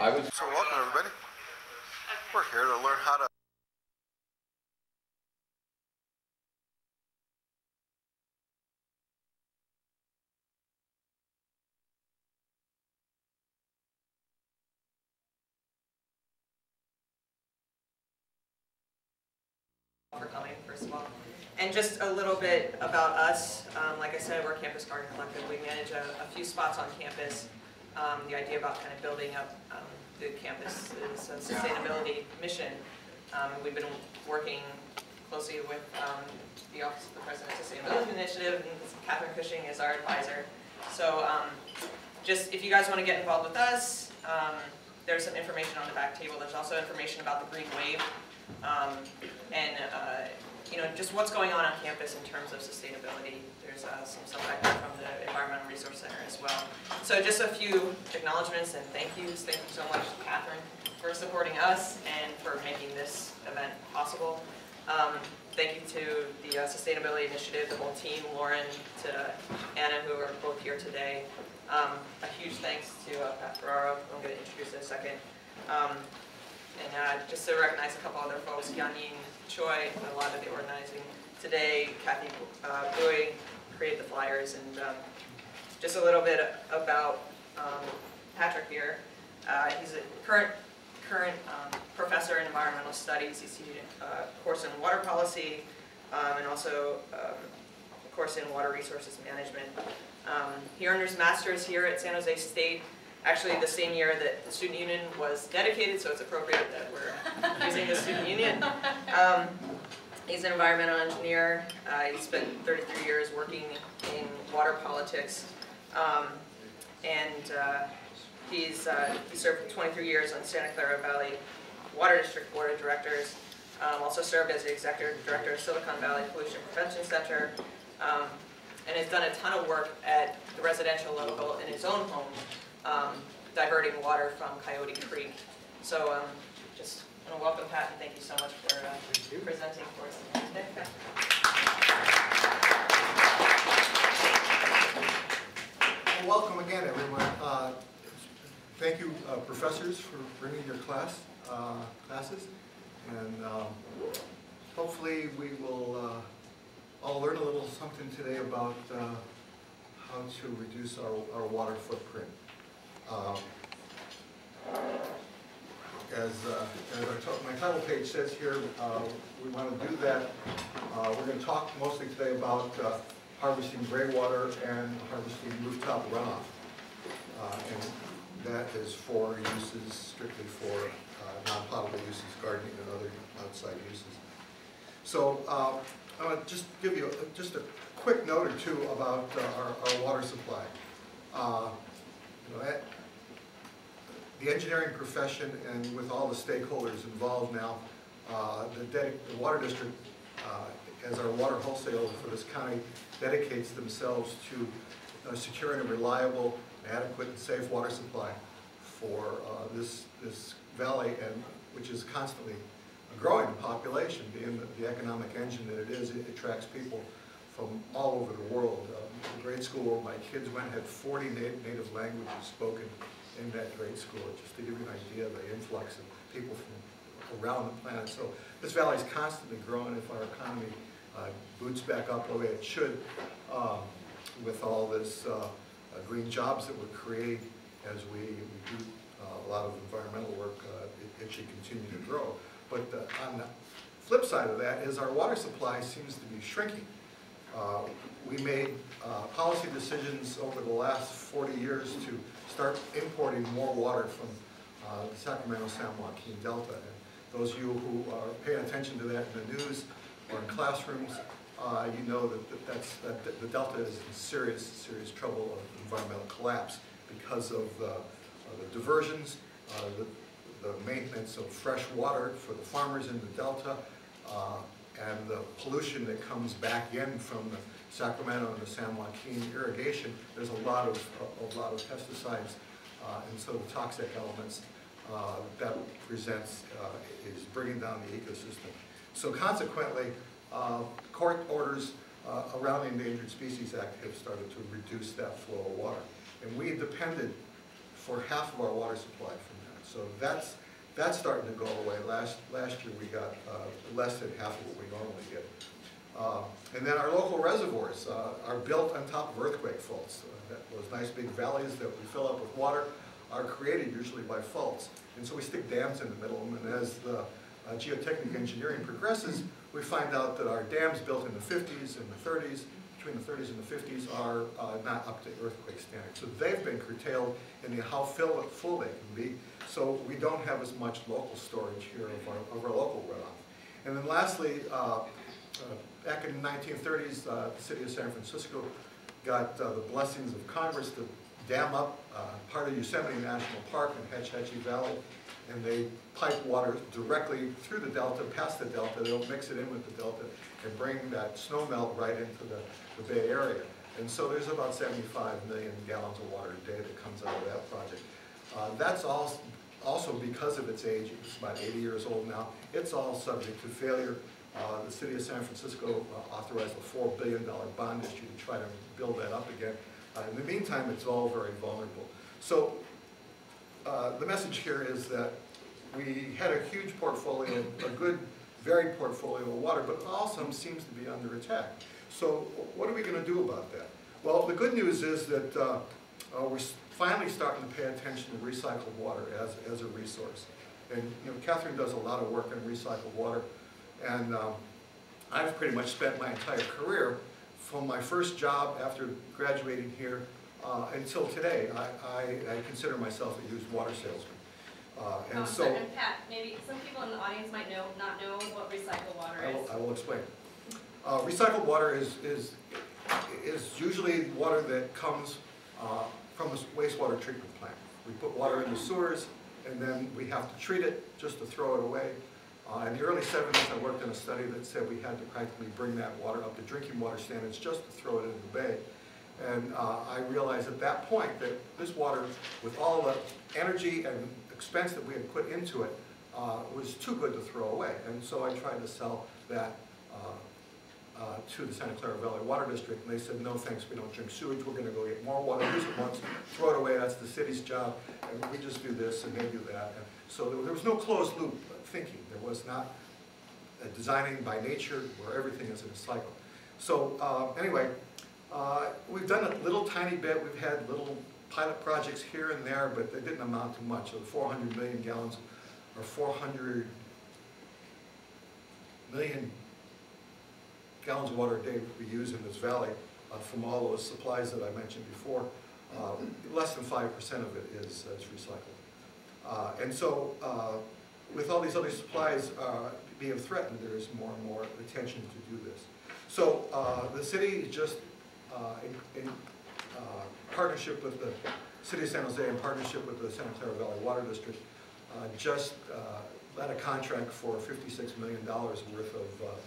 So welcome everybody. We're here to learn how to for coming, first of all. And just a little bit about us. Like I said, we're a Campus Garden Collective. We manage a few spots on campus. The idea about kind of building up the campus is a sustainability mission. We've been working closely with the Office of the President's Sustainability Initiative, and Catherine Cushing is our advisor. So just if you guys want to get involved with us, there's some information on the back table. There's also information about the Green Wave. And you know, just what's going on campus in terms of sustainability. There's some stuff back there from the Environmental Resource Center as well. So just a few acknowledgments and thank yous. Thank you so much, Catherine, for supporting us and for making this event possible. Thank you to the Sustainability Initiative, the whole team, Lauren, to Anna, who are both here today. A huge thanks to Pat Ferraro, who I'm going to introduce in a second. And just to recognize a couple other folks, Yanin Choi, a lot of the organizing today, Kathy Bui created the flyers, and just a little bit about Patrick here. He's a current professor in environmental studies. He's teaching a course in water policy and also a course in water resources management. He earned his master's here at San Jose State. Actually, the same year that the student union was dedicated, so it's appropriate that we're using the student union. He's an environmental engineer. He spent 33 years working in water politics, and he served 23 years on Santa Clara Valley Water District Board of Directors. Also served as the executive director of Silicon Valley Pollution Prevention Center, and has done a ton of work at the residential level in his own home. Diverting water from Coyote Creek. So just want to welcome Pat and thank you so much for presenting for us today. Well, welcome again, everyone. Thank you, professors, for bringing your classes, and hopefully we will all learn a little something today about how to reduce our water footprint. As my title page says here, we want to do that. We're going to talk mostly today about harvesting gray water and harvesting rooftop runoff. And that is for uses, strictly for non-potable uses, gardening and other outside uses. So I want to just give you just a quick note or two about our water supply. The engineering profession and with all the stakeholders involved now, the water district, as our water wholesaler for this county, dedicates themselves to securing a reliable, adequate, and safe water supply for this valley, and which is constantly growing in population. Being the economic engine that it is, it attracts people from all over the world. The grade school where my kids went had 40 native languages spoken in that grade school, just to give you an idea of the influx of people from around the planet. So this valley is constantly growing. If our economy boots back up the way it should, with all this green jobs that would create as we do a lot of environmental work, it should continue to grow. But on the flip side of that is our water supply seems to be shrinking. We made policy decisions over the last 40 years to start importing more water from the Sacramento-San Joaquin Delta. And those of you who are paying attention to that in the news or in classrooms, you know that the Delta is in serious trouble of environmental collapse because of the diversions, the maintenance of fresh water for the farmers in the Delta, and the pollution that comes back in from the Sacramento and the San Joaquin irrigation. There's a lot of pesticides, and so the toxic elements that presents is bringing down the ecosystem. So consequently, court orders around the Endangered Species Act have started to reduce that flow of water, and we depended for half of our water supply from that. So that's starting to go away. Last year we got less than half of what we normally get. And then our local reservoirs are built on top of earthquake faults. Those nice big valleys that we fill up with water are created usually by faults. And so we stick dams in the middle of them, and as the geotechnical engineering progresses, we find out that our dams built in the 50s and the 30s, between the 30s and the 50s, are not up to earthquake standards. So they've been curtailed in how full they can be, so we don't have as much local storage here of our local runoff. And then lastly, back in the 1930s, the city of San Francisco got the blessings of Congress to dam up part of Yosemite National Park in Hetch Hetchy Valley, and they pipe water directly through the delta, past the delta. They'll mix it in with the delta and bring that snow melt right into the Bay Area. And so there's about 75 million gallons of water a day that comes out of that project. That's also because of its age. It's about 80 years old now. It's all subject to failure. The city of San Francisco authorized a $4 billion bond issue to try to build that up again. In the meantime, it's all very vulnerable. So the message here is that we had a huge portfolio, a good, varied portfolio of water, but all of them seems to be under attack. So what are we going to do about that? Well, the good news is that we're finally starting to pay attention to recycled water as a resource. And Catherine does a lot of work on recycled water. And I've pretty much spent my entire career, from my first job after graduating here until today. I consider myself a used water salesman. And Pat, maybe some people in the audience might not know what recycled water is. I will explain. Recycled water is usually water that comes from a wastewater treatment plant. We put water in the sewers, and then we have to treat it just to throw it away. In the early 70s, I worked in a study that said we had to practically bring that water up to drinking water standards just to throw it into the bay. And I realized at that point that this water, with all the energy and expense that we had put into it, was too good to throw away. And so I tried to sell that to the Santa Clara Valley Water District, and they said, no thanks, we don't drink sewage, we're going to go get more water, use it once, throw it away, that's the city's job, and we just do this and they do that. And so there was no closed loop thinking. There was not a designing by nature where everything is in a cycle. So anyway, we've done a little tiny bit. We've had little pilot projects here and there, but they didn't amount to much. So 400 million gallons, or 400 million gallons of water a day we use in this valley from all those supplies that I mentioned before. Less than 5% of it is recycled. And so with all these other supplies being threatened, there is more and more attention to do this. So the city just, in partnership with the City of San Jose, in partnership with the Santa Clara Valley Water District, just led a contract for $56 million worth of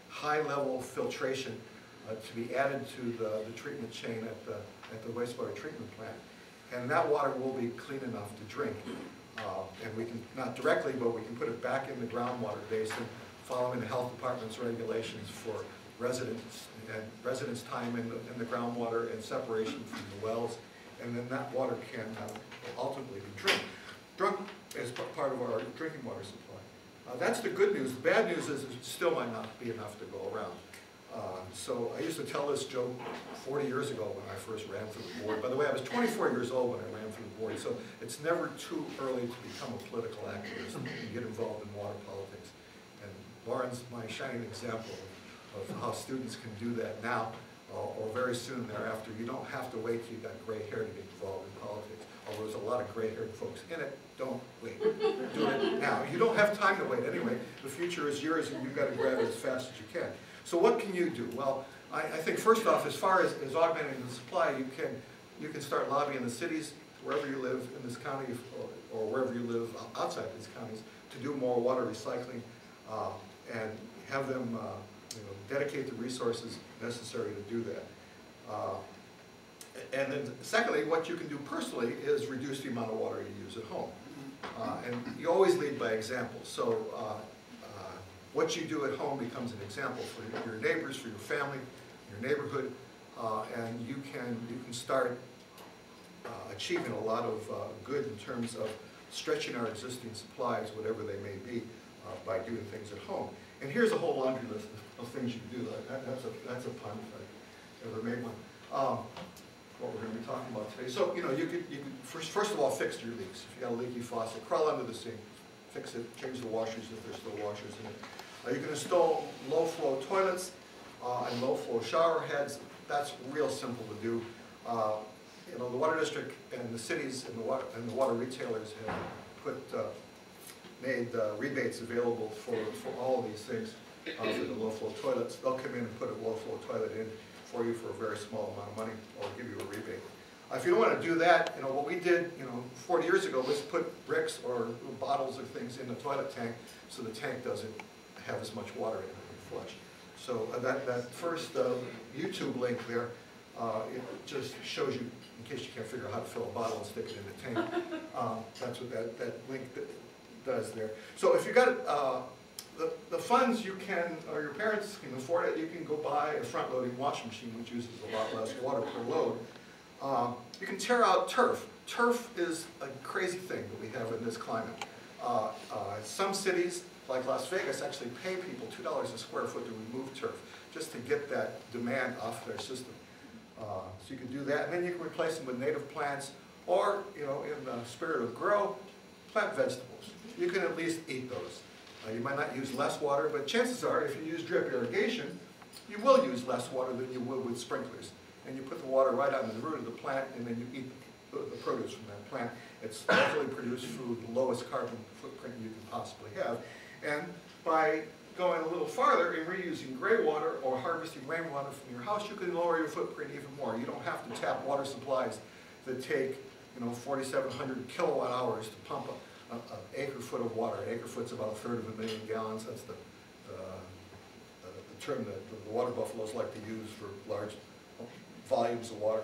high-level filtration to be added to the treatment chain at the wastewater treatment plant. And that water will be clean enough to drink. And we can, not directly, but we can put it back in the groundwater basin, following the health department's regulations for residents' time in the groundwater and separation from the wells. And then that water can ultimately be drunk as part of our drinking water supply. That's the good news. The bad news is it still might not be enough to go around. So I used to tell this joke 40 years ago when I first ran for the board. By the way, I was 24 years old when I ran for the board, so it's never too early to become a political activist and get involved in water politics. And Lauren's my shining example of how students can do that now or very soon thereafter. You don't have to wait till you got gray hair to get involved in politics. Although there's a lot of gray-haired folks in it, don't wait. Do it now. You don't have time to wait anyway. The future is yours and you've got to grab it as fast as you can. So what can you do? Well, I think first off, as far as augmenting the supply, you can start lobbying the cities, wherever you live in this county or wherever you live outside these counties, to do more water recycling and have them dedicate the resources necessary to do that. And then secondly, what you can do personally is reduce the amount of water you use at home. And you always lead by example. So what you do at home becomes an example for your neighbors, for your family, your neighborhood, and you can start achieving a lot of good in terms of stretching our existing supplies, whatever they may be, by doing things at home. And here's a whole laundry list of things you can do. That's a pun if I ever made one. What we're going to be talking about today. So, you could first of all fix your leaks. If you got a leaky faucet, crawl under the sink, fix it, change the washers if there's still washers in it. You can install low-flow toilets and low-flow shower heads. That's real simple to do. The water district and the cities and the water retailers have made rebates available for all of these things for the low-flow toilets. They'll come in and put a low-flow toilet in for you for a very small amount of money, or give you a rebate. If you don't want to do that, what we did, 40 years ago was put bricks or bottles or things in the toilet tank so the tank doesn't have as much water in it when you flush. So that first YouTube link there, it just shows you, in case you can't figure out how to fill a bottle and stick it in the tank. That's what that link does there. So if you got the funds you can, or your parents can afford it, you can go buy a front-loading washing machine, which uses a lot less water per load. You can tear out turf. Turf is a crazy thing that we have in this climate. Some cities, like Las Vegas, actually pay people $2 a square foot to remove turf, just to get that demand off their system. So you can do that, and then you can replace them with native plants, or, in the spirit of grow, plant vegetables. You can at least eat those. You might not use less water, but chances are, if you use drip irrigation, you will use less water than you would with sprinklers. And you put the water right on the root of the plant, and then you eat the produce from that plant. It's locally produced food, the lowest carbon footprint you can possibly have. And by going a little farther and reusing gray water or harvesting rainwater from your house, you can lower your footprint even more. You don't have to tap water supplies that take 4,700 kilowatt hours to pump an acre-foot of water. An acre-foot's about 1/3 of a million gallons. That's the term that the water buffaloes like to use for large volumes of water.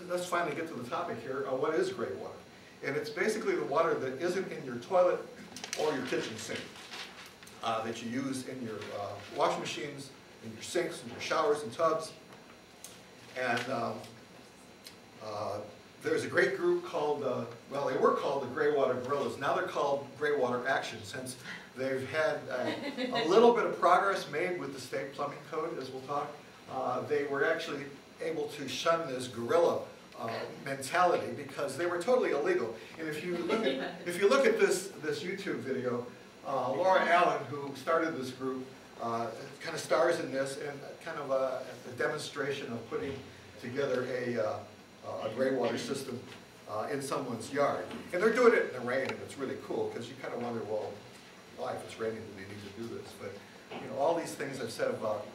Let's finally get to the topic here. What is gray water? And it's basically the water that isn't in your toilet or your kitchen sink, that you use in your washing machines, in your sinks, in your showers and tubs. And there's a great group called, well, they were called the Gray Water Guerrillas. Now they're called Gray Water Action, since they've had a little bit of progress made with the state plumbing code, as we'll talk. They were actually able to shun this guerrilla mentality because they were totally illegal. And if you look at this YouTube video, Laura Allen, who started this group, kind of stars in this, and kind of a demonstration of putting together a gray water system in someone's yard. And they're doing it in the rain, and it's really cool, because you kind of wonder, well, why, if it's raining, do they need to do this? But all these things I've said about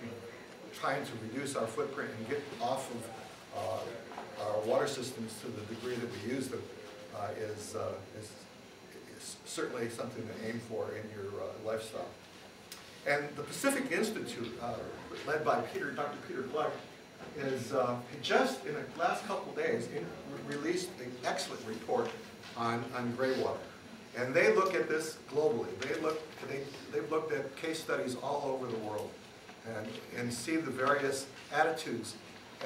trying to reduce our footprint and get off of our water systems to the degree that we use them is certainly something to aim for in your lifestyle. And the Pacific Institute, led by Dr. Peter Gluck, is just in the last couple of days released an excellent report on gray water. And they look at this globally. They've looked at case studies all over the world and see the various attitudes.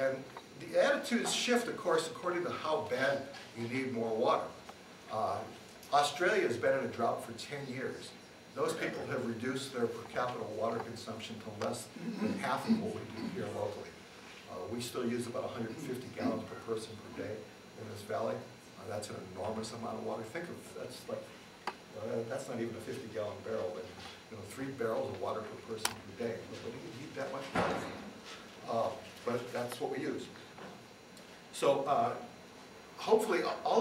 And the attitudes shift, of course, according to how bad you need more water. Australia has been in a drought for 10 years. Those people have reduced their per capita water consumption to less than half of what we do here locally. We still use about 150 gallons per person per day in this valley. That's an enormous amount of water. Think of, that's not even a 50-gallon barrel, but 3 barrels of water per person per day. Nobody can eat that much water. But that's what we use. So hopefully all